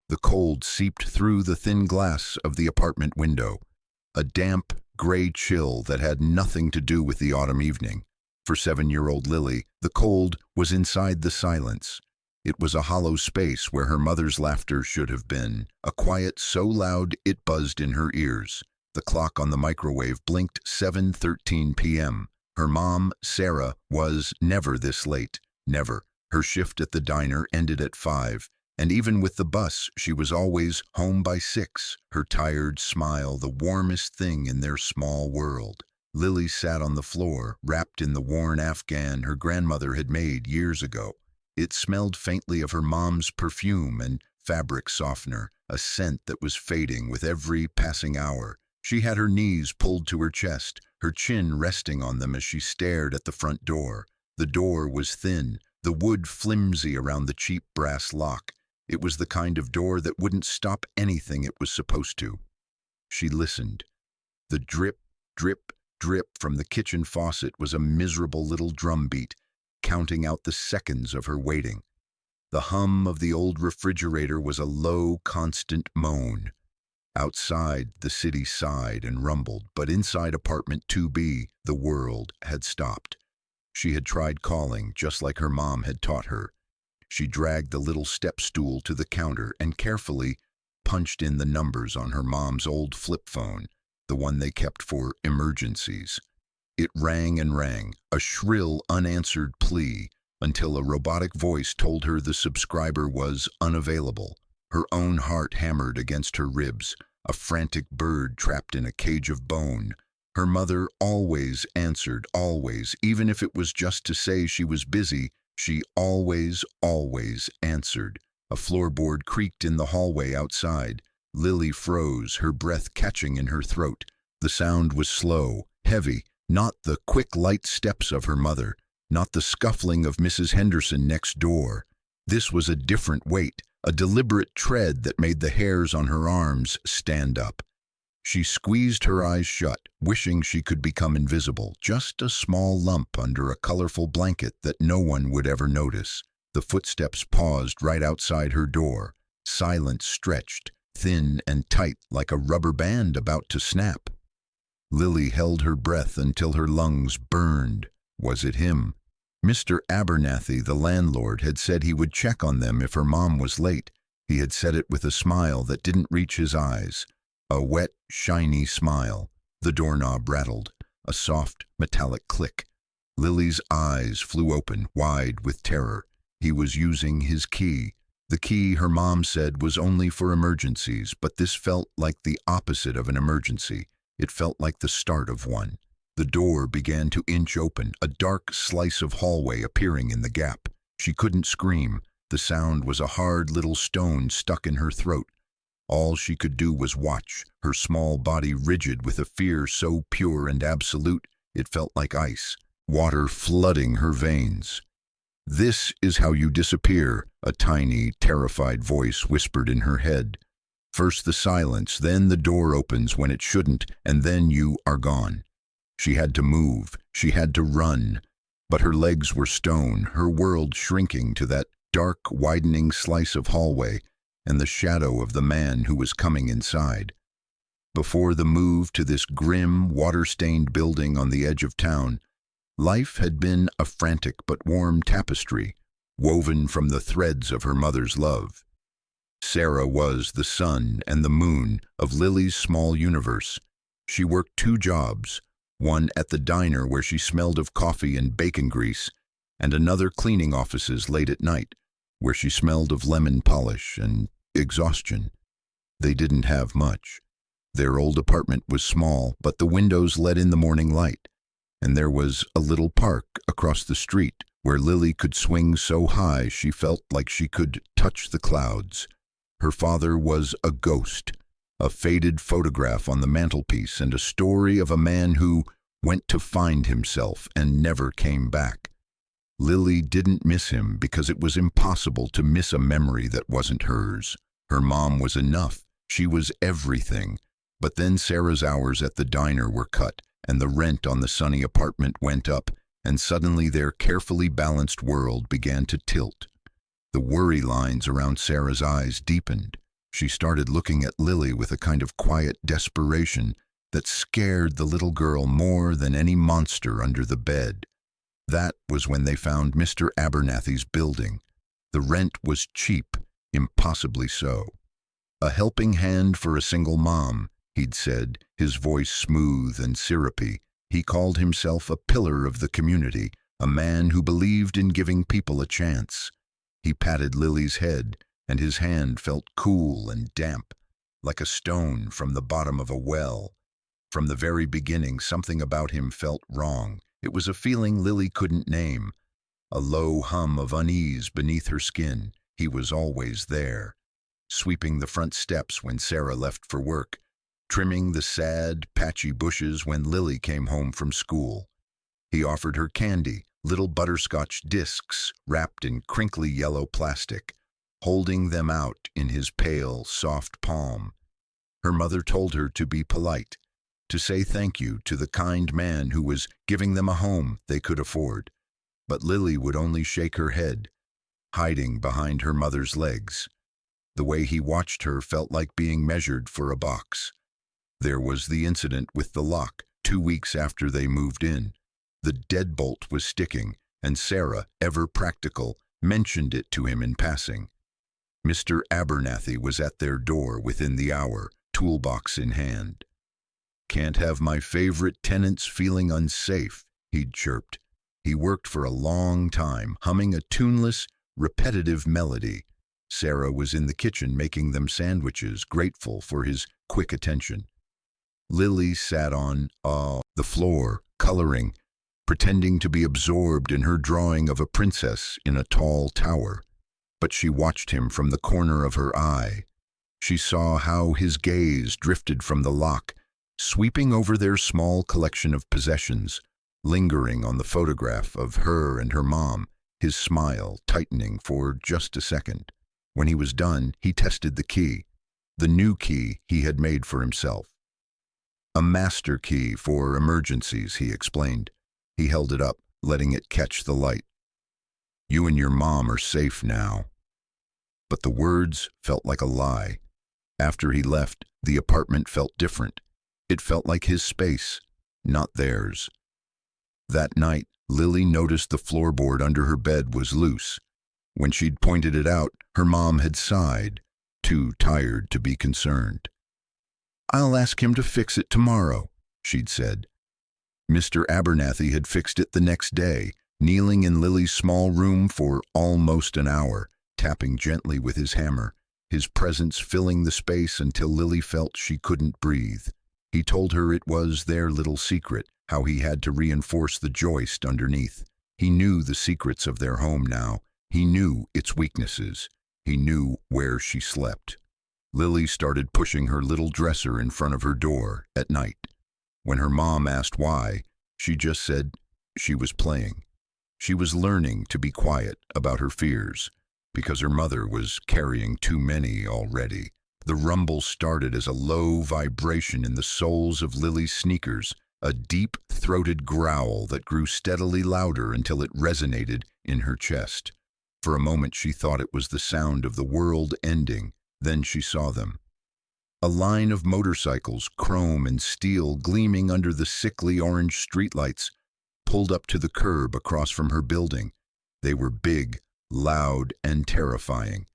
The cold seeped through the thin glass of the apartment window, a damp, gray chill that had nothing to do with the autumn evening. For 7-year-old Lily, the cold was inside the silence. It was a hollow space where her mother's laughter should have been, a quiet so loud it buzzed in her ears. The clock on the microwave blinked 7:13 p.m. Her mom, Sarah, was never this late. Never. Her shift at the diner ended at 5, and even with the bus, she was always home by 6, her tired smile the warmest thing in their small world. Lily sat on the floor, wrapped in the worn afghan her grandmother had made years ago. It smelled faintly of her mom's perfume and fabric softener, a scent that was fading with every passing hour. She had her knees pulled to her chest, her chin resting on them as she stared at the front door. The door was thin, the wood flimsy around the cheap brass lock. It was the kind of door that wouldn't stop anything it was supposed to. She listened. The drip, drip, drip from the kitchen faucet was a miserable little drumbeat, counting out the seconds of her waiting. The hum of the old refrigerator was a low, constant moan. Outside, the city sighed and rumbled, but inside apartment 2B, the world had stopped. She had tried calling, just like her mom had taught her. She dragged the little step stool to the counter and carefully punched in the numbers on her mom's old flip phone, the one they kept for emergencies. It rang and rang, a shrill, unanswered plea, until a robotic voice told her the subscriber was unavailable. Her own heart hammered against her ribs, a frantic bird trapped in a cage of bone. Her mother always answered, always, even if it was just to say she was busy. She always answered. A floorboard creaked in the hallway outside. Lily froze, her breath catching in her throat. The sound was slow, heavy, not the quick, light steps of her mother, not the scuffling of Mrs. Henderson next door. This was a different weight, a deliberate tread that made the hairs on her arms stand up. She squeezed her eyes shut, wishing she could become invisible, just a small lump under a colorful blanket that no one would ever notice. The footsteps paused right outside her door. Silence stretched, thin and tight like a rubber band about to snap. Lily held her breath until her lungs burned. Was it him? Mr. Abernathy, the landlord, had said he would check on them if her mom was late. He had said it with a smile that didn't reach his eyes. A wet, shiny smile. The doorknob rattled. A soft, metallic click. Lily's eyes flew open, wide with terror. He was using his key. The key, her mom said, was only for emergencies, but this felt like the opposite of an emergency. It felt like the start of one. The door began to inch open, a dark slice of hallway appearing in the gap. She couldn't scream. The sound was a hard little stone stuck in her throat. All she could do was watch, her small body rigid with a fear so pure and absolute it felt like ice, water flooding her veins. "This is how you disappear," a tiny, terrified voice whispered in her head. "First the silence, then the door opens when it shouldn't, and then you are gone." She had to move, she had to run, but her legs were stone, her world shrinking to that dark, widening slice of hallway and the shadow of the man who was coming inside. Before the move to this grim, water-stained building on the edge of town, life had been a frantic but warm tapestry, woven from the threads of her mother's love. Sarah was the sun and the moon of Lily's small universe. She worked 2 jobs, one at the diner where she smelled of coffee and bacon grease, and another cleaning offices late at night, where she smelled of lemon polish and exhaustion. They didn't have much. Their old apartment was small, but the windows let in the morning light, and there was a little park across the street where Lily could swing so high she felt like she could touch the clouds. Her father was a ghost, a faded photograph on the mantelpiece, and a story of a man who went to find himself and never came back. Lily didn't miss him because it was impossible to miss a memory that wasn't hers. Her mom was enough. She was everything. But then Sarah's hours at the diner were cut, and the rent on the sunny apartment went up, and suddenly their carefully balanced world began to tilt. The worry lines around Sarah's eyes deepened. She started looking at Lily with a kind of quiet desperation that scared the little girl more than any monster under the bed. That was when they found Mr. Abernathy's building. The rent was cheap, impossibly so. A helping hand for a single mom, he'd said, his voice smooth and syrupy. He called himself a pillar of the community, a man who believed in giving people a chance. He patted Lily's head, and his hand felt cool and damp, like a stone from the bottom of a well. From the very beginning, something about him felt wrong. It was a feeling Lily couldn't name, a low hum of unease beneath her skin. He was always there, sweeping the front steps when Sarah left for work, trimming the sad, patchy bushes when Lily came home from school. He offered her candy, little butterscotch discs wrapped in crinkly yellow plastic, holding them out in his pale, soft palm. Her mother told her to be polite, to say thank you to the kind man who was giving them a home they could afford. But Lily would only shake her head, hiding behind her mother's legs. The way he watched her felt like being measured for a box. There was the incident with the lock 2 weeks after they moved in. The deadbolt was sticking, and Sarah, ever practical, mentioned it to him in passing. Mr. Abernathy was at their door within the hour, toolbox in hand. "Can't have my favorite tenants feeling unsafe," he'd chirped. He worked for a long time, humming a tuneless, repetitive melody. Sarah was in the kitchen making them sandwiches, grateful for his quick attention. Lily sat on the floor, coloring, pretending to be absorbed in her drawing of a princess in a tall tower. But she watched him from the corner of her eye. She saw how his gaze drifted from the lock, sweeping over their small collection of possessions, lingering on the photograph of her and her mom, his smile tightening for just a second. When he was done, he tested the key, the new key he had made for himself. "A master key for emergencies," he explained. He held it up, letting it catch the light. "You and your mom are safe now." But the words felt like a lie. After he left, the apartment felt different. It felt like his space, not theirs. That night, Lily noticed the floorboard under her bed was loose. When she'd pointed it out, her mom had sighed, too tired to be concerned. "I'll ask him to fix it tomorrow," she'd said. Mr. Abernathy had fixed it the next day, kneeling in Lily's small room for almost an hour, tapping gently with his hammer, his presence filling the space until Lily felt she couldn't breathe. He told her it was their little secret, how he had to reinforce the joist underneath. He knew the secrets of their home now. He knew its weaknesses. He knew where she slept. Lily started pushing her little dresser in front of her door at night. When her mom asked why, she just said she was playing. She was learning to be quiet about her fears, because her mother was carrying too many already. The rumble started as a low vibration in the soles of Lily's sneakers, a deep-throated growl that grew steadily louder until it resonated in her chest. For a moment she thought it was the sound of the world ending. Then she saw them. A line of motorcycles, chrome and steel gleaming under the sickly orange streetlights, pulled up to the curb across from her building. They were big, loud, and terrifying.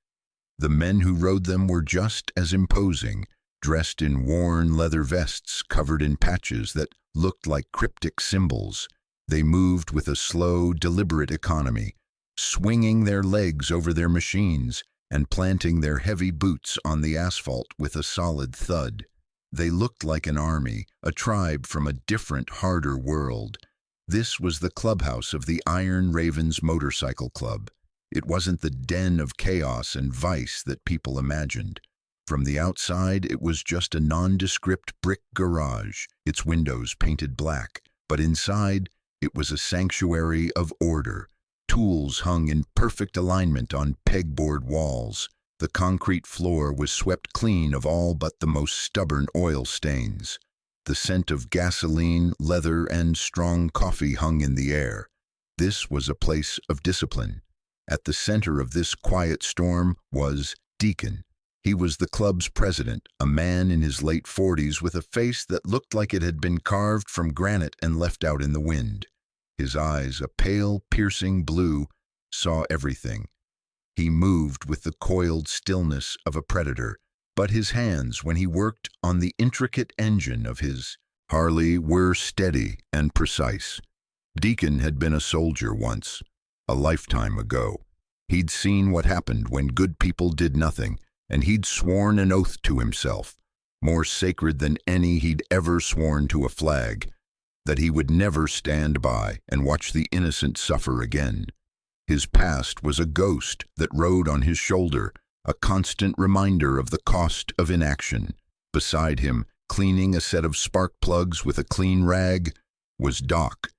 The men who rode them were just as imposing, dressed in worn leather vests covered in patches that looked like cryptic symbols. They moved with a slow, deliberate economy, swinging their legs over their machines and planting their heavy boots on the asphalt with a solid thud. They looked like an army, a tribe from a different, harder world. This was the clubhouse of the Iron Ravens Motorcycle Club. It wasn't the den of chaos and vice that people imagined. From the outside, it was just a nondescript brick garage, its windows painted black. But inside, it was a sanctuary of order. Tools hung in perfect alignment on pegboard walls. The concrete floor was swept clean of all but the most stubborn oil stains. The scent of gasoline, leather, and strong coffee hung in the air. This was a place of discipline. At the center of this quiet storm was Deacon, He was the club's president, a man in his late 40s with a face that looked like it had been carved from granite and left out in the wind. His eyes, a pale, piercing blue, saw everything. He moved with the coiled stillness of a predator, but his hands, when he worked on the intricate engine of his Harley, were steady and precise. Deacon had been a soldier once, a lifetime ago. He'd seen what happened when good people did nothing, and he'd sworn an oath to himself, more sacred than any he'd ever sworn to a flag, that he would never stand by and watch the innocent suffer again. His past was a ghost that rode on his shoulder, a constant reminder of the cost of inaction. Beside him, cleaning a set of spark plugs with a clean rag, was Doc.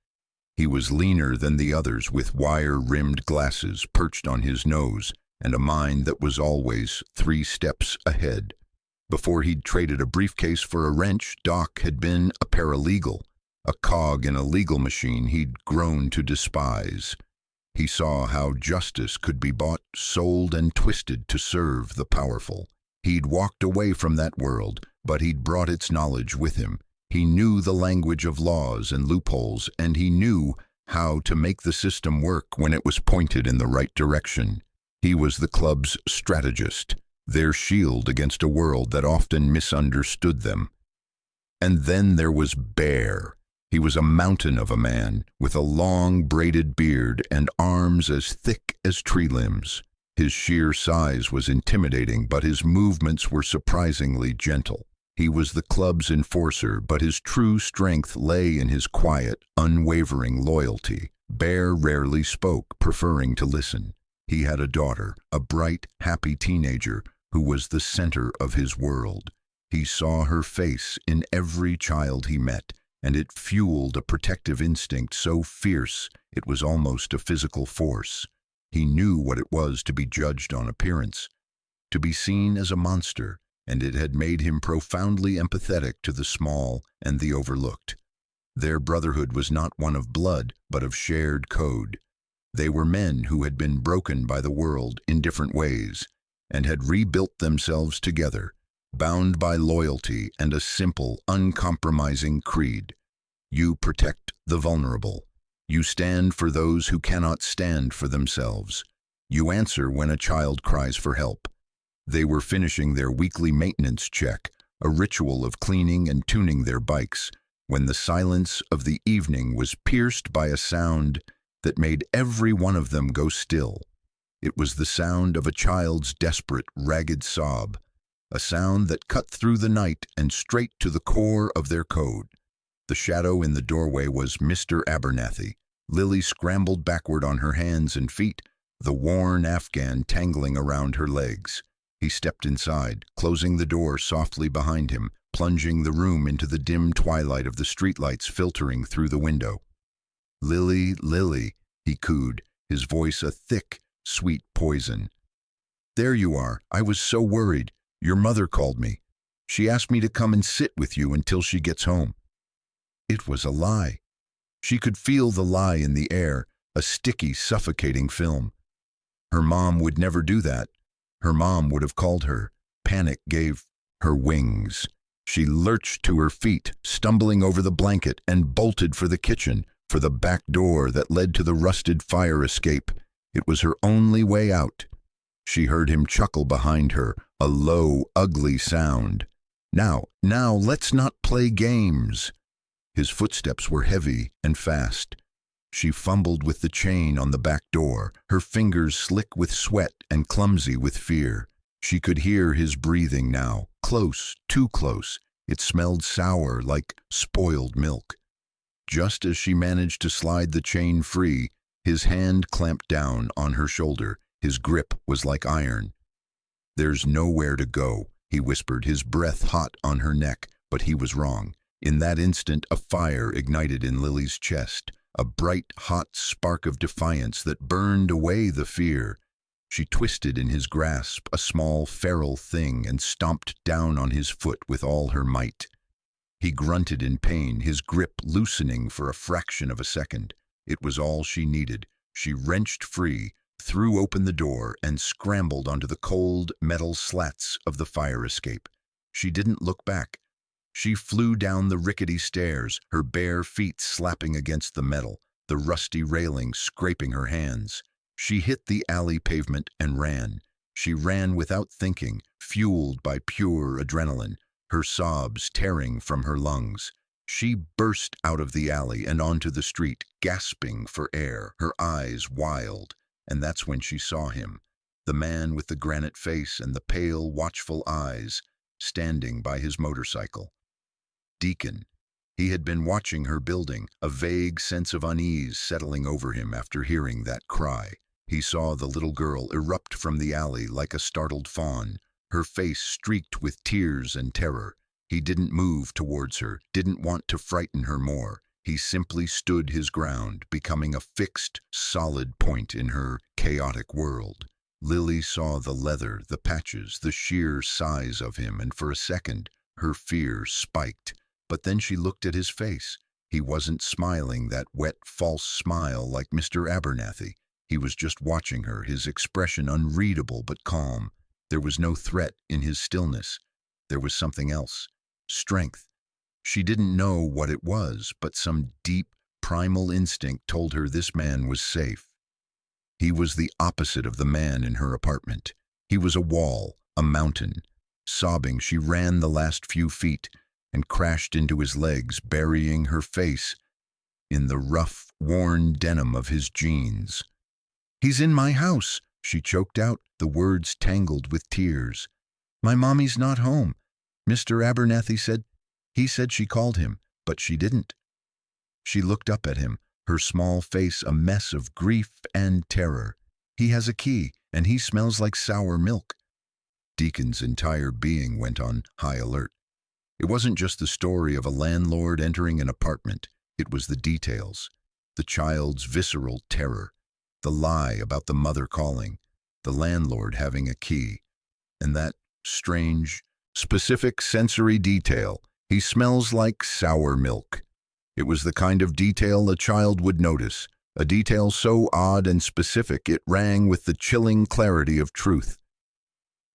He was leaner than the others, with wire-rimmed glasses perched on his nose and a mind that was always 3 steps ahead. Before he'd traded a briefcase for a wrench, Doc had been a paralegal, a cog in a legal machine he'd grown to despise. He saw how justice could be bought, sold, and twisted to serve the powerful. He'd walked away from that world, but he'd brought its knowledge with him. He knew the language of laws and loopholes, and he knew how to make the system work when it was pointed in the right direction. He was the club's strategist, their shield against a world that often misunderstood them. And then there was Bear. He was a mountain of a man, with a long braided beard and arms as thick as tree limbs. His sheer size was intimidating, but his movements were surprisingly gentle. He was the club's enforcer, but his true strength lay in his quiet, unwavering loyalty. Bear rarely spoke, preferring to listen. He had a daughter, a bright, happy teenager, who was the center of his world. He saw her face in every child he met, and it fueled a protective instinct so fierce it was almost a physical force. He knew what it was to be judged on appearance, to be seen as a monster, and it had made him profoundly empathetic to the small and the overlooked. Their brotherhood was not one of blood, but of shared code. They were men who had been broken by the world in different ways, and had rebuilt themselves together, bound by loyalty and a simple, uncompromising creed. You protect the vulnerable. You stand for those who cannot stand for themselves. You answer when a child cries for help. They were finishing their weekly maintenance check, a ritual of cleaning and tuning their bikes, when the silence of the evening was pierced by a sound that made every one of them go still. It was the sound of a child's desperate, ragged sob, a sound that cut through the night and straight to the core of their code. The shadow in the doorway was Mr. Abernathy. Lily scrambled backward on her hands and feet, the worn Afghan tangling around her legs. He stepped inside, closing the door softly behind him, plunging the room into the dim twilight of the streetlights filtering through the window. "Lily, Lily," he cooed, his voice a thick, sweet poison. "There you are. I was so worried. Your mother called me. She asked me to come and sit with you until she gets home." It was a lie. She could feel the lie in the air, a sticky, suffocating film. Her mom would never do that. Her mom would have called her. Panic gave her wings. She lurched to her feet, stumbling over the blanket, and bolted for the kitchen, for the back door that led to the rusted fire escape. It was her only way out. She heard him chuckle behind her, a low, ugly sound. Now, let's not play games." His footsteps were heavy and fast. She fumbled with the chain on the back door, her fingers slick with sweat and clumsy with fear. She could hear his breathing now, close, too close. It smelled sour, like spoiled milk. Just as she managed to slide the chain free, his hand clamped down on her shoulder. His grip was like iron. "There's nowhere to go," he whispered, his breath hot on her neck, but he was wrong. In that instant, a fire ignited in Lily's chest, a bright, hot spark of defiance that burned away the fear. She twisted in his grasp, a small, feral thing, and stomped down on his foot with all her might. He grunted in pain, his grip loosening for a fraction of a second. It was all she needed. She wrenched free, threw open the door, and scrambled onto the cold metal slats of the fire escape. She didn't look back. She flew down the rickety stairs, her bare feet slapping against the metal, the rusty railing scraping her hands. She hit the alley pavement and ran. She ran without thinking, fueled by pure adrenaline, her sobs tearing from her lungs. She burst out of the alley and onto the street, gasping for air, her eyes wild. And that's when she saw him, the man with the granite face and the pale, watchful eyes, standing by his motorcycle. Deacon. He had been watching her building, a vague sense of unease settling over him after hearing that cry. He saw the little girl erupt from the alley like a startled fawn, her face streaked with tears and terror. He didn't move towards her, didn't want to frighten her more. He simply stood his ground, becoming a fixed, solid point in her chaotic world. Lily saw the leather, the patches, the sheer size of him, and for a second, her fear spiked. But then she looked at his face. He wasn't smiling that wet, false smile like Mr. Abernathy. He was just watching her, his expression unreadable but calm. There was no threat in his stillness. There was something else. Strength. She didn't know what it was, but some deep, primal instinct told her this man was safe. He was the opposite of the man in her apartment. He was a wall, a mountain. Sobbing, she ran the last few feet and crashed into his legs, burying her face in the rough, worn denim of his jeans. "He's in my house," she choked out, the words tangled with tears. "My mommy's not home. Mr. Abernathy said..." He said she called him, but she didn't. She looked up at him, her small face a mess of grief and terror. "He has a key, and he smells like sour milk." Deacon's entire being went on high alert. It wasn't just the story of a landlord entering an apartment. It was the details. The child's visceral terror. The lie about the mother calling. The landlord having a key. And that strange, specific sensory detail. "He smells like sour milk." It was the kind of detail a child would notice. A detail so odd and specific it rang with the chilling clarity of truth.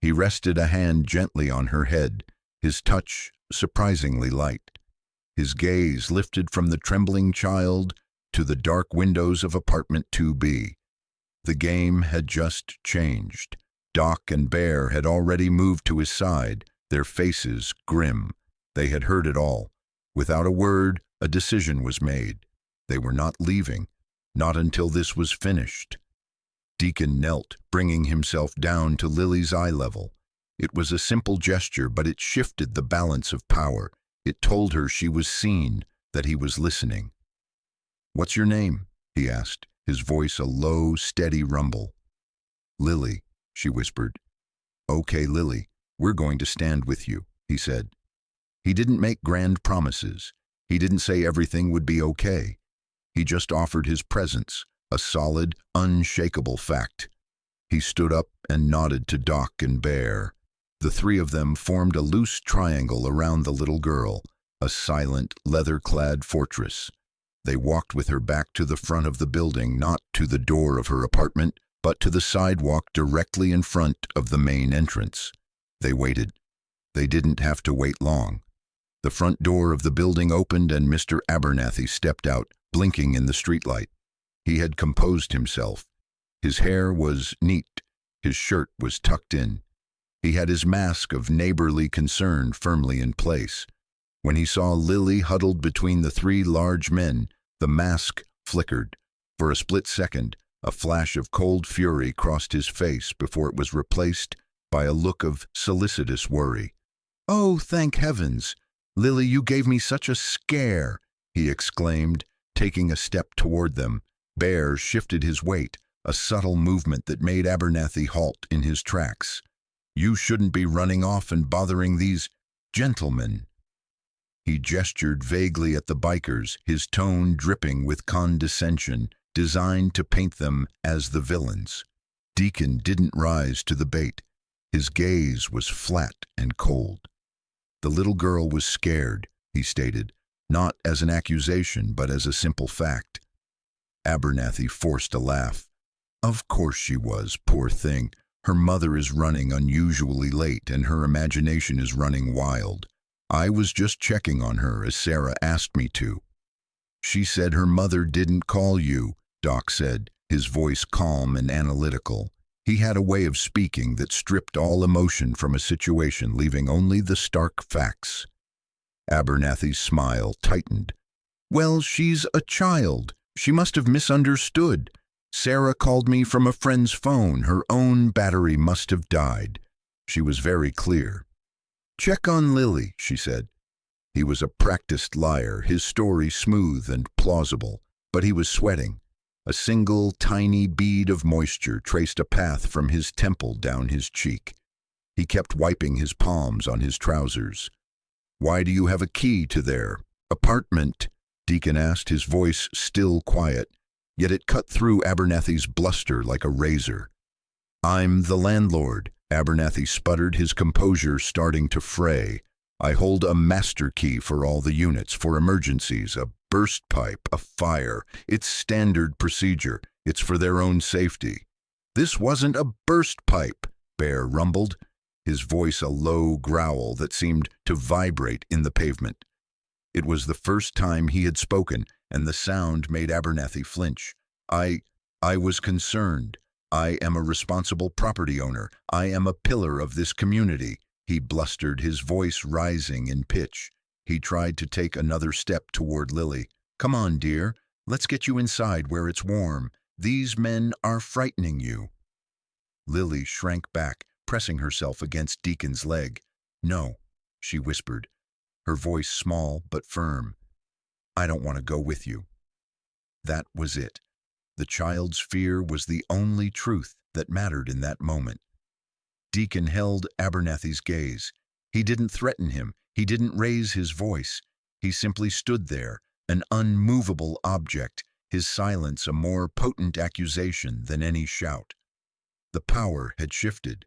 He rested a hand gently on her head, his touch surprisingly light. His gaze lifted from the trembling child to the dark windows of apartment 2B. The game had just changed. Doc and Bear had already moved to his side, their faces grim. They had heard it all. Without a word, a decision was made. They were not leaving, not until this was finished. Deacon knelt, bringing himself down to Lily's eye level. It was a simple gesture, but it shifted the balance of power. It told her she was seen, that he was listening. "What's your name?" he asked, his voice a low, steady rumble. "Lily," she whispered. "Okay, Lily, we're going to stand with you," he said. He didn't make grand promises. He didn't say everything would be okay. He just offered his presence, a solid, unshakable fact. He stood up and nodded to Doc and Bear. The three of them formed a loose triangle around the little girl, a silent, leather-clad fortress. They walked with her back to the front of the building, not to the door of her apartment, but to the sidewalk directly in front of the main entrance. They waited. They didn't have to wait long. The front door of the building opened and Mr. Abernathy stepped out, blinking in the streetlight. He had composed himself. His hair was neat. His shirt was tucked in. He had his mask of neighborly concern firmly in place. When he saw Lily huddled between the three large men, the mask flickered. For a split second, a flash of cold fury crossed his face before it was replaced by a look of solicitous worry. "Oh, thank heavens! Lily, you gave me such a scare!" he exclaimed, taking a step toward them. Bear shifted his weight, a subtle movement that made Abernathy halt in his tracks. "You shouldn't be running off and bothering these gentlemen." He gestured vaguely at the bikers, his tone dripping with condescension, designed to paint them as the villains. Deacon didn't rise to the bait. His gaze was flat and cold. The little girl was scared, he stated, not as an accusation but as a simple fact. Abernathy forced a laugh. Of course she was, poor thing. Her mother is running unusually late and her imagination is running wild. I was just checking on her as Sarah asked me to. She said her mother didn't call you, Doc said, his voice calm and analytical. He had a way of speaking that stripped all emotion from a situation, leaving only the stark facts. Abernathy's smile tightened. Well, she's a child. She must have misunderstood. Sarah called me from a friend's phone. Her own battery must have died. She was very clear. Check on Lily, she said. He was a practiced liar, his story smooth and plausible, but he was sweating. A single tiny bead of moisture traced a path from his temple down his cheek. He kept wiping his palms on his trousers. Why do you have a key to their apartment? Deacon asked, his voice still quiet, yet it cut through Abernathy's bluster like a razor. I'm the landlord, Abernathy sputtered, his composure starting to fray. I hold a master key for all the units, for emergencies, a burst pipe, a fire. It's standard procedure. It's for their own safety. This wasn't a burst pipe, Bear rumbled, his voice a low growl that seemed to vibrate in the pavement. It was the first time he had spoken, and the sound made Abernathy flinch. I was concerned. I am a responsible property owner. I am a pillar of this community, he blustered, his voice rising in pitch. He tried to take another step toward Lily. Come on, dear. Let's get you inside where it's warm. These men are frightening you. Lily shrank back, pressing herself against Deacon's leg. No, she whispered, her voice small but firm. I don't want to go with you. That was it. The child's fear was the only truth that mattered in that moment. Deacon held Abernathy's gaze. He didn't threaten him. He didn't raise his voice. He simply stood there, an unmovable object, his silence a more potent accusation than any shout. The power had shifted.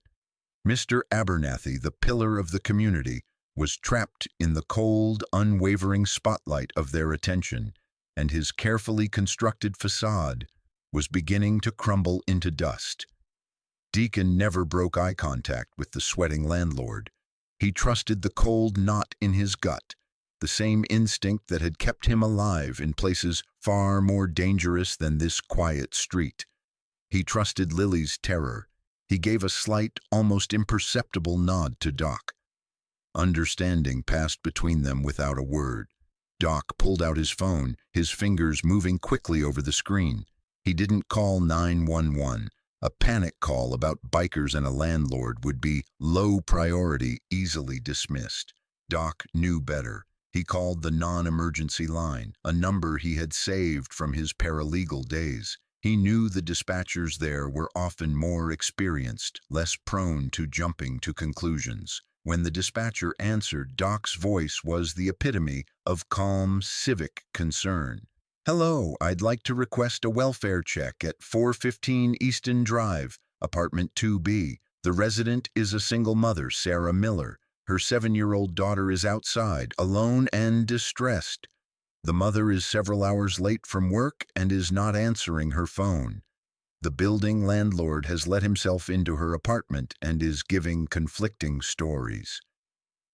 Mr. Abernathy, the pillar of the community, was trapped in the cold, unwavering spotlight of their attention, and his carefully constructed facade was beginning to crumble into dust. Deacon never broke eye contact with the sweating landlord. He trusted the cold knot in his gut, the same instinct that had kept him alive in places far more dangerous than this quiet street. He trusted Lily's terror. He gave a slight, almost imperceptible nod to Doc. Understanding passed between them without a word. Doc pulled out his phone, his fingers moving quickly over the screen. He didn't call 911. A panic call about bikers and a landlord would be low priority, easily dismissed. Doc knew better. He called the non-emergency line, a number he had saved from his paralegal days. He knew the dispatchers there were often more experienced, less prone to jumping to conclusions. When the dispatcher answered, Doc's voice was the epitome of calm, civic concern. Hello, I'd like to request a welfare check at 415 Easton Drive, apartment 2B. The resident is a single mother, Sarah Miller. Her 7-year-old daughter is outside, alone and distressed. The mother is several hours late from work and is not answering her phone. The building landlord has let himself into her apartment and is giving conflicting stories.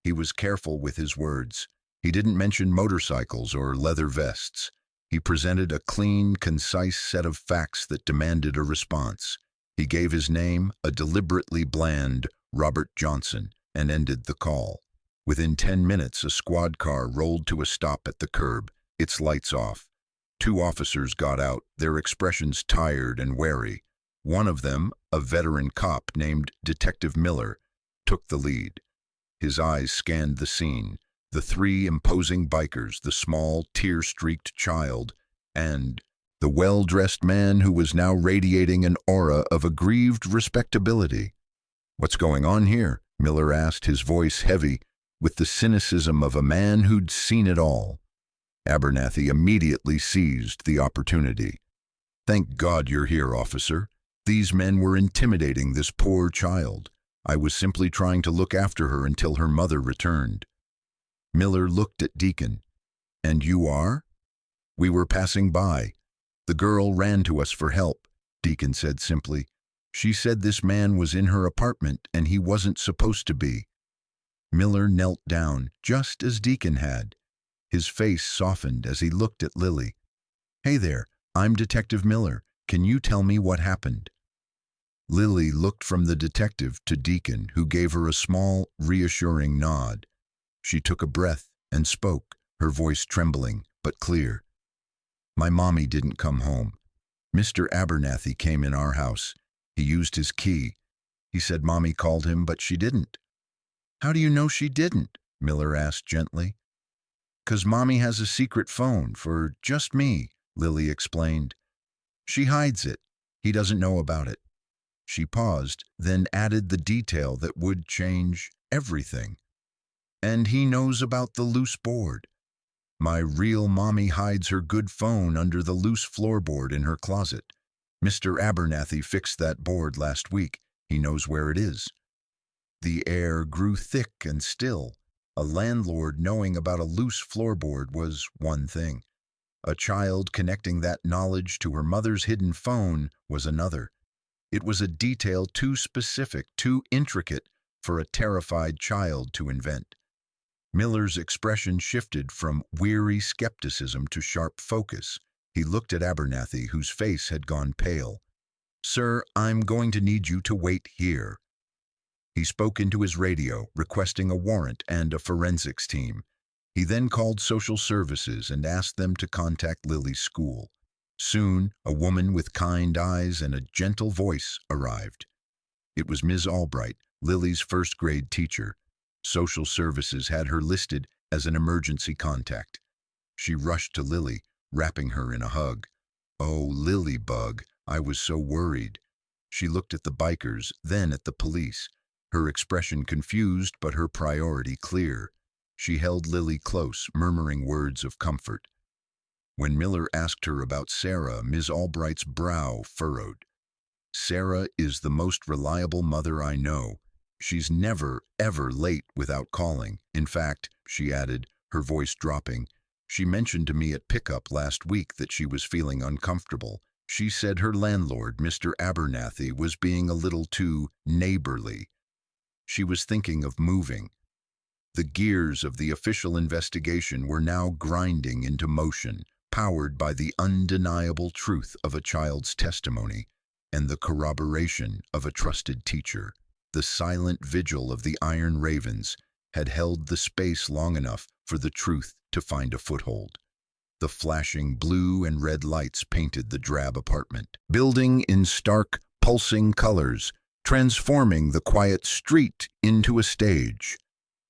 He was careful with his words. He didn't mention motorcycles or leather vests. He presented a clean, concise set of facts that demanded a response. He gave his name, a deliberately bland Robert Johnson, and ended the call. Within 10 minutes, a squad car rolled to a stop at the curb, its lights off. 2 officers got out, their expressions tired and wary. One of them, a veteran cop named Detective Miller, took the lead. His eyes scanned the scene. The 3 imposing bikers, the small, tear-streaked child, and the well-dressed man who was now radiating an aura of aggrieved respectability. What's going on here? Miller asked, his voice heavy with the cynicism of a man who'd seen it all. Abernathy immediately seized the opportunity. Thank God you're here, officer. These men were intimidating this poor child. I was simply trying to look after her until her mother returned. Miller looked at Deacon. And you are? We were passing by. The girl ran to us for help. Deacon said simply. She said this man was in her apartment and he wasn't supposed to be. Miller knelt down, just as Deacon had. His face softened as he looked at Lily. "Hey there, I'm Detective Miller. Can you tell me what happened?" Lily looked from the detective to Deacon, who gave her a small, reassuring nod. She took a breath and spoke, her voice trembling but clear. "My mommy didn't come home. Mr. Abernathy came in our house. He used his key. He said Mommy called him, but she didn't." "How do you know she didn't?" Miller asked gently. "'Cause Mommy has a secret phone for just me," Lily explained. "She hides it. He doesn't know about it." She paused, then added the detail that would change everything. "And he knows about the loose board. My real mommy hides her good phone under the loose floorboard in her closet. Mr. Abernathy fixed that board last week. He knows where it is." The air grew thick and still. A landlord knowing about a loose floorboard was one thing. A child connecting that knowledge to her mother's hidden phone was another. It was a detail too specific, too intricate for a terrified child to invent. Miller's expression shifted from weary skepticism to sharp focus. He looked at Abernathy, whose face had gone pale. "Sir, I'm going to need you to wait here." He spoke into his radio, requesting a warrant and a forensics team. He then called social services and asked them to contact Lily's school. Soon, a woman with kind eyes and a gentle voice arrived. It was Ms. Albright, Lily's first-grade teacher. Social services had her listed as an emergency contact. She rushed to Lily, wrapping her in a hug. "Oh, Lily Bug, I was so worried." She looked at the bikers, then at the police, her expression confused but her priority clear. She held Lily close, murmuring words of comfort. When Miller asked her about Sarah, Ms. Albright's brow furrowed. "Sarah is the most reliable mother I know. She's never, ever late without calling. In fact," she added, her voice dropping, "she mentioned to me at pickup last week that she was feeling uncomfortable. She said her landlord, Mr. Abernathy, was being a little too neighborly. She was thinking of moving." The gears of the official investigation were now grinding into motion, powered by the undeniable truth of a child's testimony and the corroboration of a trusted teacher. The silent vigil of the Iron Ravens had held the space long enough for the truth to find a foothold. The flashing blue and red lights painted the drab apartment, building in stark, pulsing colors, transforming the quiet street into a stage.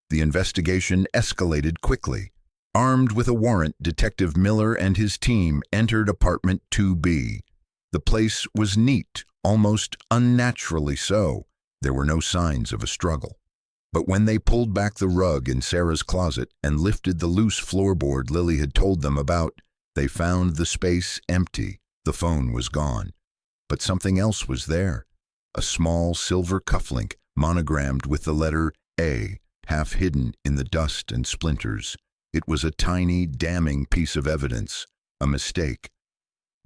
The investigation escalated quickly. Armed with a warrant, Detective Miller and his team entered apartment 2B. The place was neat, almost unnaturally so. There were no signs of a struggle. But when they pulled back the rug in Sarah's closet and lifted the loose floorboard Lily had told them about, they found the space empty. The phone was gone. But something else was there. A small silver cufflink monogrammed with the letter A, half hidden in the dust and splinters. It was a tiny, damning piece of evidence, a mistake.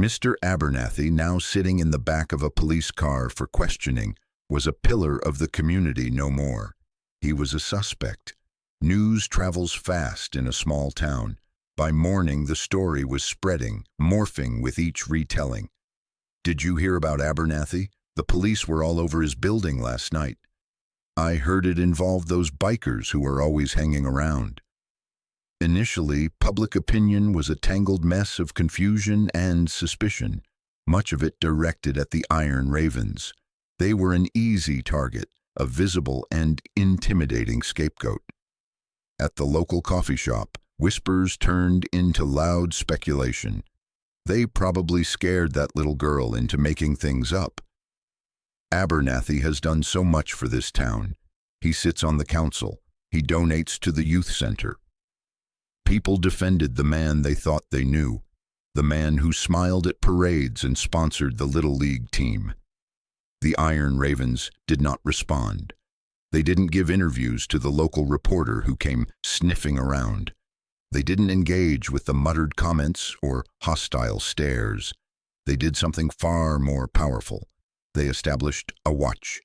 Mr. Abernathy, now sitting in the back of a police car for questioning, was a pillar of the community no more. He was a suspect. News travels fast in a small town. By morning, the story was spreading, morphing with each retelling. "Did you hear about Abernathy? The police were all over his building last night." "I heard it involved those bikers who are always hanging around." Initially, public opinion was a tangled mess of confusion and suspicion, much of it directed at the Iron Ravens. They were an easy target, a visible and intimidating scapegoat. At the local coffee shop, whispers turned into loud speculation. They probably scared that little girl into making things up. Abernathy has done so much for this town. He sits on the council. He donates to the youth center. People defended the man they thought they knew, the man who smiled at parades and sponsored the Little League team. The Iron Ravens did not respond. They didn't give interviews to the local reporter who came sniffing around. They didn't engage with the muttered comments or hostile stares. They did something far more powerful. They established a watch.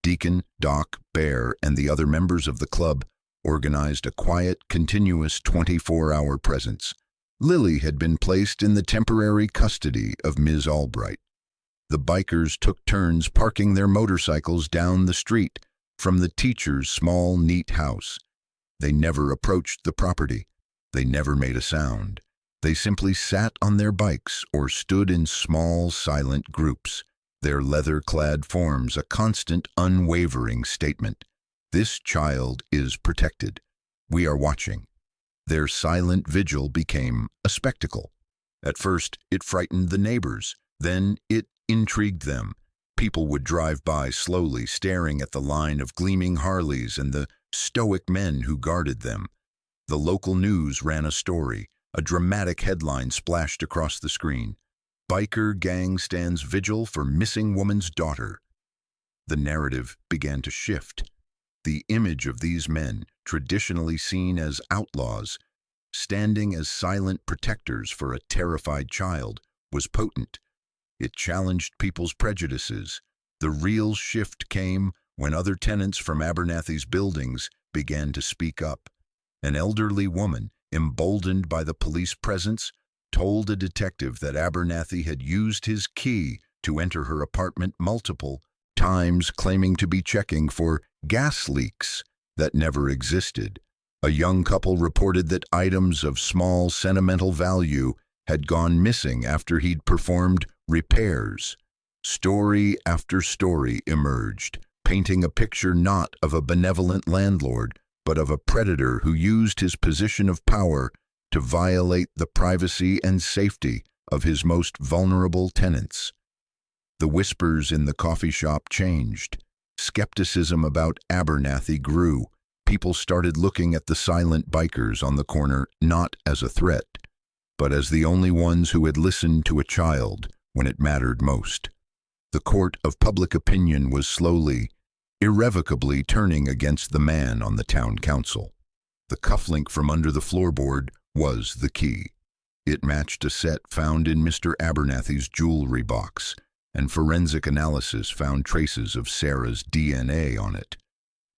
Deacon, Doc, Bear, and the other members of the club organized a quiet, continuous 24-hour presence. Lily had been placed in the temporary custody of Ms. Albright. The bikers took turns parking their motorcycles down the street from the teacher's small, neat house. They never approached the property. They never made a sound. They simply sat on their bikes or stood in small, silent groups, their leather-clad forms a constant, unwavering statement. This child is protected. We are watching. Their silent vigil became a spectacle. At first, it frightened the neighbors. Then it intrigued them. People would drive by slowly, staring at the line of gleaming Harleys and the stoic men who guarded them. The local news ran a story. A dramatic headline splashed across the screen. Biker gang stands vigil for missing woman's daughter. The narrative began to shift. The image of these men, traditionally seen as outlaws, standing as silent protectors for a terrified child, was potent. It challenged people's prejudices. The real shift came when other tenants from Abernathy's buildings began to speak up. An elderly woman, emboldened by the police presence, told a detective that Abernathy had used his key to enter her apartment multiple times, claiming to be checking for gas leaks that never existed. A young couple reported that items of small sentimental value had gone missing after he'd performed repairs. Story after story emerged, painting a picture not of a benevolent landlord, but of a predator who used his position of power to violate the privacy and safety of his most vulnerable tenants. The whispers in the coffee shop changed. Skepticism about Abernathy grew. People started looking at the silent bikers on the corner not as a threat, but as the only ones who had listened to a child when it mattered most. The court of public opinion was slowly, irrevocably turning against the man on the town council. The cufflink from under the floorboard was the key. It matched a set found in Mr. Abernathy's jewelry box, and forensic analysis found traces of Sarah's DNA on it.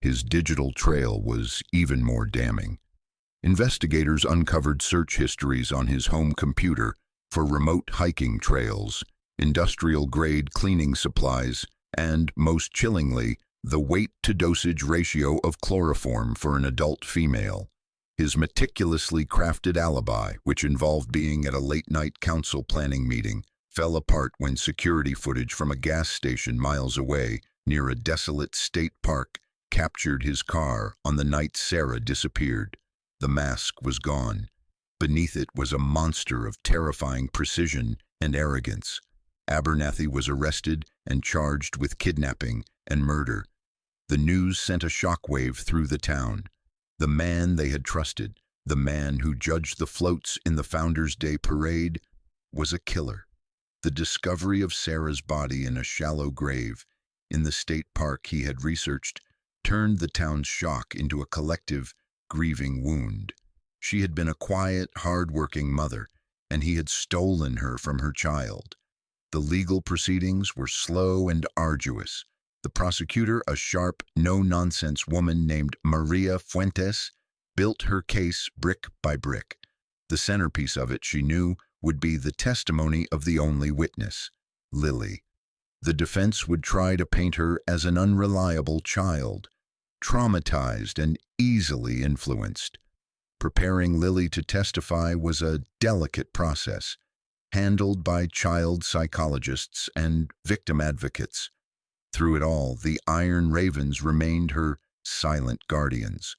His digital trail was even more damning. Investigators uncovered search histories on his home computer for remote hiking trails, industrial-grade cleaning supplies, and, most chillingly, the weight-to-dosage ratio of chloroform for an adult female. His meticulously crafted alibi, which involved being at a late-night council planning meeting, fell apart when security footage from a gas station miles away, near a desolate state park, captured his car on the night Sarah disappeared. The mask was gone. Beneath it was a monster of terrifying precision and arrogance. Abernathy was arrested and charged with kidnapping and murder. The news sent a shockwave through the town. The man they had trusted, the man who judged the floats in the Founders' Day parade, was a killer. The discovery of Sarah's body in a shallow grave in the state park he had researched turned the town's shock into a collective, grieving wound. She had been a quiet, hard-working mother, and he had stolen her from her child. The legal proceedings were slow and arduous. The prosecutor, a sharp, no-nonsense woman named Maria Fuentes, built her case brick by brick. The centerpiece of it, she knew, would be the testimony of the only witness, Lily. The defense would try to paint her as an unreliable child, traumatized and easily influenced. Preparing Lily to testify was a delicate process, handled by child psychologists and victim advocates. Through it all, the Iron Ravens remained her silent guardians.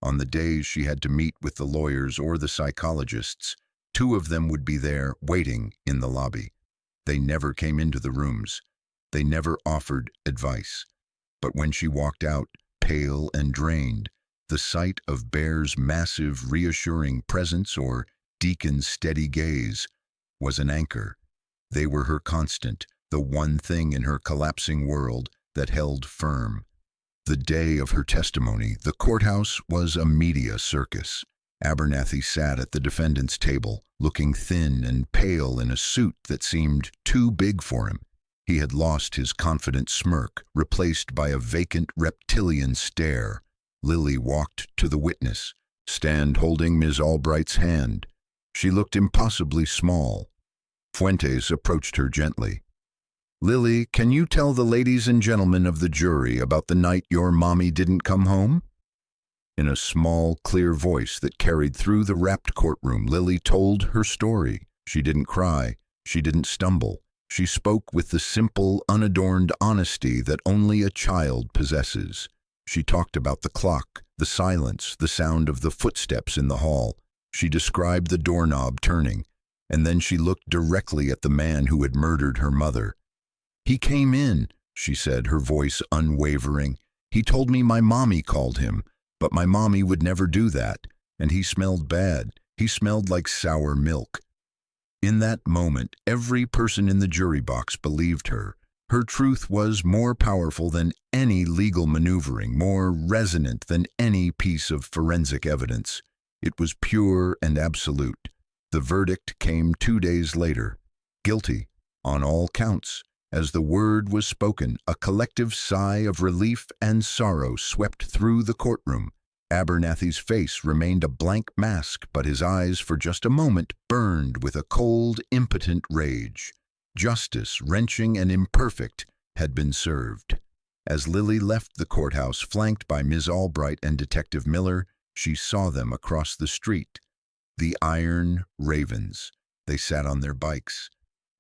On the days she had to meet with the lawyers or the psychologists, two of them would be there, waiting in the lobby. They never came into the rooms. They never offered advice. But when she walked out, pale and drained, the sight of Bear's massive, reassuring presence or Deacon's steady gaze was an anchor. They were her constant, the one thing in her collapsing world that held firm. The day of her testimony, the courthouse was a media circus. Abernathy sat at the defendant's table, looking thin and pale in a suit that seemed too big for him. He had lost his confident smirk, replaced by a vacant reptilian stare. Lily walked to the witness, stand holding Ms. Albright's hand. She looked impossibly small. Fuentes approached her gently. "Lily, can you tell the ladies and gentlemen of the jury about the night your mommy didn't come home?" In a small, clear voice that carried through the wrapped courtroom, Lily told her story. She didn't cry. She didn't stumble. She spoke with the simple, unadorned honesty that only a child possesses. She talked about the clock, the silence, the sound of the footsteps in the hall. She described the doorknob turning, and then she looked directly at the man who had murdered her mother. "He came in," she said, her voice unwavering. "He told me my mommy called him, but my mommy would never do that, and he smelled bad. He smelled like sour milk." In that moment, every person in the jury box believed her. Her truth was more powerful than any legal maneuvering, more resonant than any piece of forensic evidence. It was pure and absolute. The verdict came 2 days later. Guilty, on all counts. As the word was spoken, a collective sigh of relief and sorrow swept through the courtroom. Abernathy's face remained a blank mask, but his eyes for just a moment burned with a cold, impotent rage. Justice, wrenching and imperfect, had been served. As Lily left the courthouse, flanked by Ms. Albright and Detective Miller, she saw them across the street. The Iron Ravens. They sat on their bikes,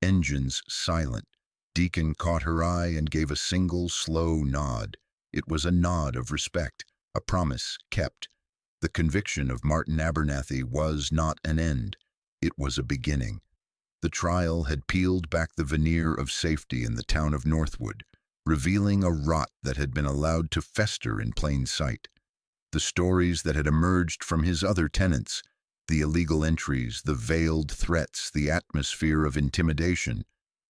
engines silent. Deacon caught her eye and gave a single, slow nod. It was a nod of respect, a promise kept. The conviction of Martin Abernathy was not an end. It was a beginning. The trial had peeled back the veneer of safety in the town of Northwood, revealing a rot that had been allowed to fester in plain sight. The stories that had emerged from his other tenants, the illegal entries, the veiled threats, the atmosphere of intimidation,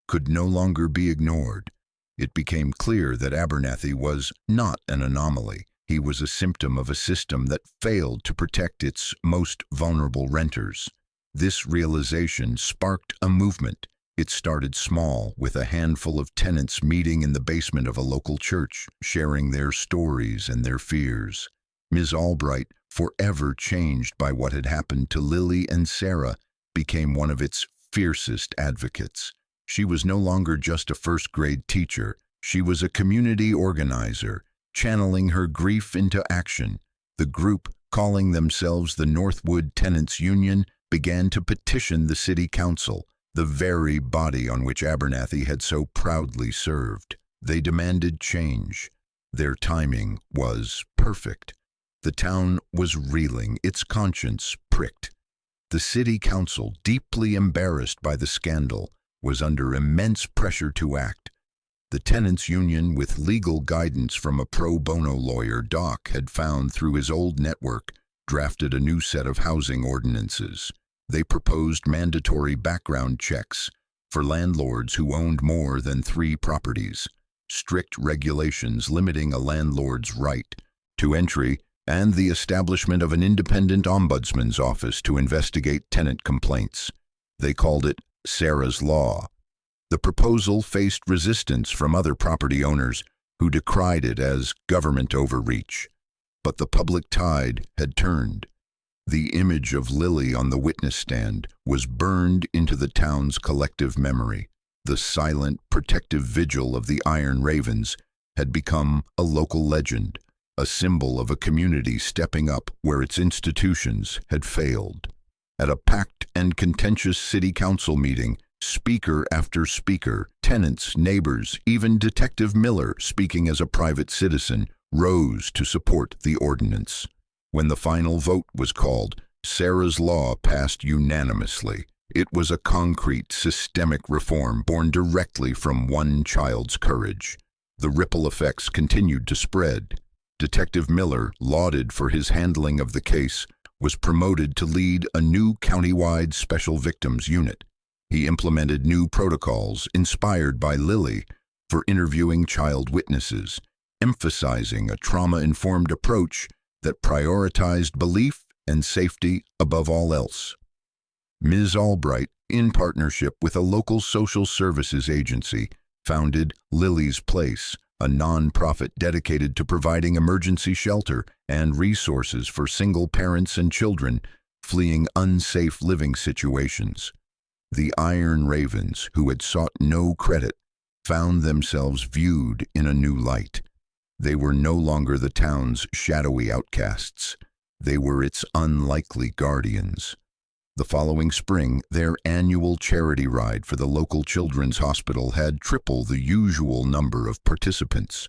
could no longer be ignored. It became clear that Abernathy was not an anomaly. He was a symptom of a system that failed to protect its most vulnerable renters. This realization sparked a movement. It started small, with a handful of tenants meeting in the basement of a local church, sharing their stories and their fears. Ms. Albright, forever changed by what had happened to Lily and Sarah, became one of its fiercest advocates. She was no longer just a first-grade teacher. She was a community organizer, channeling her grief into action. The group, calling themselves the Northwood Tenants Union, began to petition the city council, the very body on which Abernathy had so proudly served. They demanded change. Their timing was perfect. The town was reeling, its conscience pricked. The city council, deeply embarrassed by the scandal, was under immense pressure to act. The tenants' union, with legal guidance from a pro bono lawyer Doc had found through his old network, drafted a new set of housing ordinances. They proposed mandatory background checks for landlords who owned more than 3 properties, strict regulations limiting a landlord's right to entry, and the establishment of an independent ombudsman's office to investigate tenant complaints. They called it Sarah's Law. The proposal faced resistance from other property owners who decried it as government overreach. But the public tide had turned. The image of Lily on the witness stand was burned into the town's collective memory. The silent, protective vigil of the Iron Ravens had become a local legend, a symbol of a community stepping up where its institutions had failed. At a packed and contentious city council meeting, speaker after speaker, tenants, neighbors, even Detective Miller, speaking as a private citizen, rose to support the ordinance. When the final vote was called, Sarah's Law passed unanimously. It was a concrete, systemic reform born directly from one child's courage. The ripple effects continued to spread. Detective Miller, lauded for his handling of the case, was promoted to lead a new countywide special victims unit. He implemented new protocols inspired by Lily for interviewing child witnesses, emphasizing a trauma-informed approach that prioritized belief and safety above all else. Ms. Albright, in partnership with a local social services agency, founded Lily's Place, a non-profit dedicated to providing emergency shelter and resources for single parents and children fleeing unsafe living situations. The Iron Ravens, who had sought no credit, found themselves viewed in a new light. They were no longer the town's shadowy outcasts. They were its unlikely guardians. The following spring, their annual charity ride for the local children's hospital had triple the usual number of participants.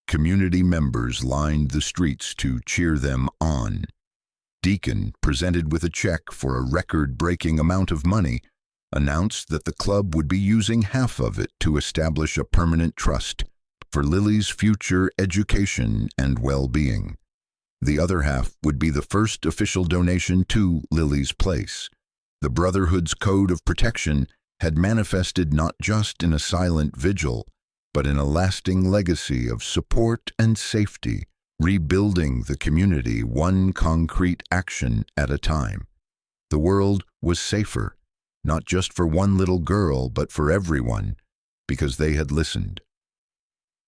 Community members lined the streets to cheer them on. Deacon, presented with a check for a record-breaking amount of money, announced that the club would be using half of it to establish a permanent trust for Lily's future education and well-being. The other half would be the first official donation to Lily's Place. The Brotherhood's code of protection had manifested not just in a silent vigil, but in a lasting legacy of support and safety, rebuilding the community one concrete action at a time. The world was safer, not just for one little girl, but for everyone, because they had listened.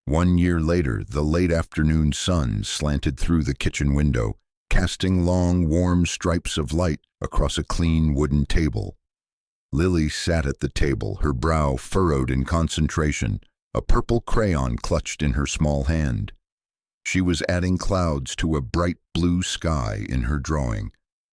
1 year later, the late afternoon sun slanted through the kitchen window, casting long, warm stripes of light across a clean wooden table. Lily sat at the table, her brow furrowed in concentration, a purple crayon clutched in her small hand. She was adding clouds to a bright blue sky in her drawing.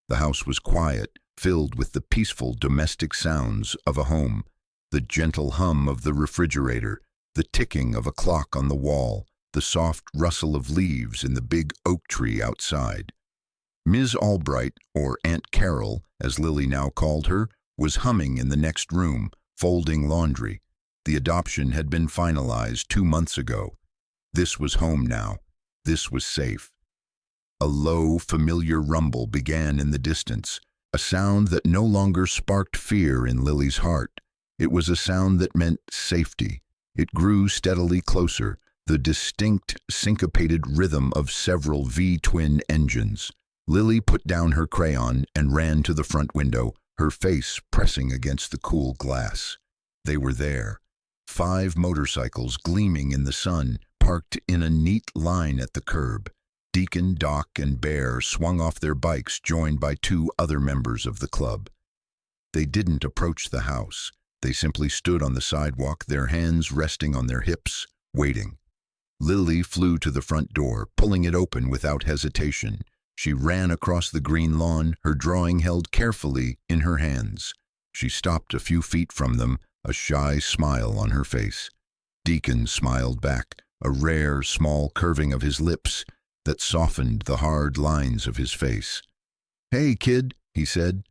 The house was quiet, filled with the peaceful domestic sounds of a home, the gentle hum of the refrigerator, the ticking of a clock on the wall, the soft rustle of leaves in the big oak tree outside. Ms. Albright, or Aunt Carol, as Lily now called her, was humming in the next room, folding laundry. The adoption had been finalized 2 months ago. This was home now. This was safe. A low, familiar rumble began in the distance, a sound that no longer sparked fear in Lily's heart. It was a sound that meant safety. It grew steadily closer, the distinct, syncopated rhythm of several V-twin engines. Lily put down her crayon and ran to the front window, her face pressing against the cool glass. They were there. 5 motorcycles gleaming in the sun, parked in a neat line at the curb. Deacon, Doc, and Bear swung off their bikes, joined by 2 other members of the club. They didn't approach the house. They simply stood on the sidewalk, their hands resting on their hips, waiting. Lily flew to the front door, pulling it open without hesitation. She ran across the green lawn, her drawing held carefully in her hands. She stopped a few feet from them, a shy smile on her face. Deacon smiled back, a rare, small curving of his lips that softened the hard lines of his face. "Hey, kid," he said.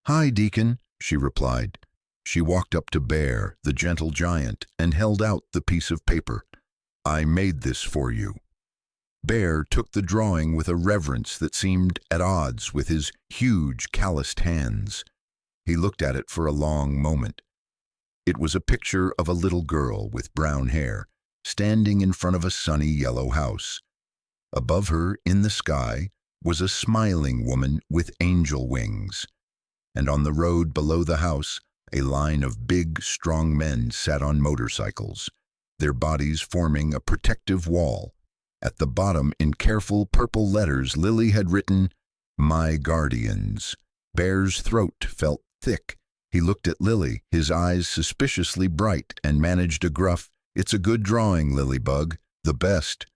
"Hi, Deacon," she replied. She walked up to Bear, the gentle giant, and held out the piece of paper. "I made this for you." Bear took the drawing with a reverence that seemed at odds with his huge, calloused hands. He looked at it for a long moment. It was a picture of a little girl with brown hair, standing in front of a sunny yellow house. Above her, in the sky, was a smiling woman with angel wings. And on the road below the house, a line of big, strong men sat on motorcycles, their bodies forming a protective wall. At the bottom, in careful purple letters, Lily had written, "My Guardians." Bear's throat felt thick. He looked at Lily, his eyes suspiciously bright, and managed a gruff, "It's a good drawing, Lilybug, the best."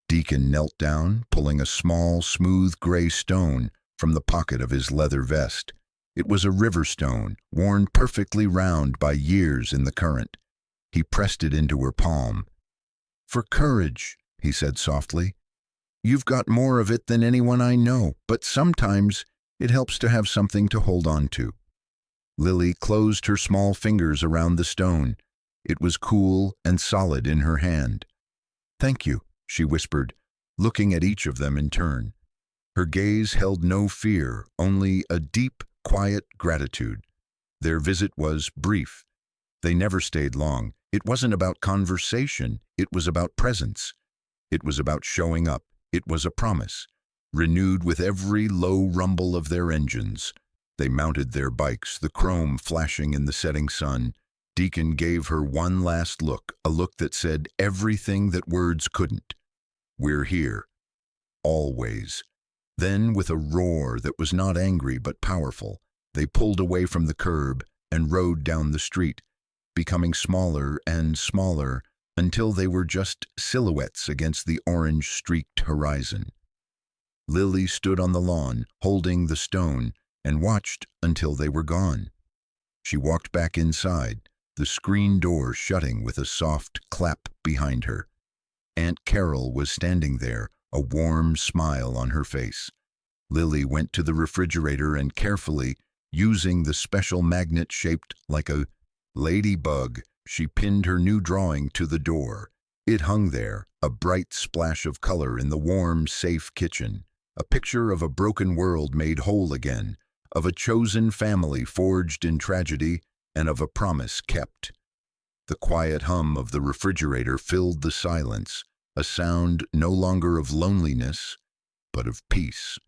Deacon knelt down, pulling a small, smooth gray stone from the pocket of his leather vest. It was a river stone, worn perfectly round by years in the current. He pressed it into her palm. "For courage," he said softly. "You've got more of it than anyone I know, but sometimes it helps to have something to hold on to." Lily closed her small fingers around the stone. It was cool and solid in her hand. "Thank you," she whispered, looking at each of them in turn. Her gaze held no fear, only a deep, quiet gratitude. Their visit was brief. They never stayed long. It wasn't about conversation. It was about presence. It was about showing up. It was a promise. renewed with every low rumble of their engines. They mounted their bikes, the chrome flashing in the setting sun. Deacon gave her one last look, a look that said everything that words couldn't. "We're here. Always." Then, with a roar that was not angry but powerful, they pulled away from the curb and rode down the street, becoming smaller and smaller until they were just silhouettes against the orange-streaked horizon. Lily stood on the lawn, holding the stone, and watched until they were gone. She walked back inside, the screen door shutting with a soft clap behind her. Aunt Carol was standing there, a warm smile on her face. Lily went to the refrigerator and carefully, using the special magnet shaped like a ladybug, she pinned her new drawing to the door. It hung there, a bright splash of color in the warm, safe kitchen, a picture of a broken world made whole again, of a chosen family forged in tragedy, and of a promise kept. The quiet hum of the refrigerator filled the silence, a sound no longer of loneliness, but of peace.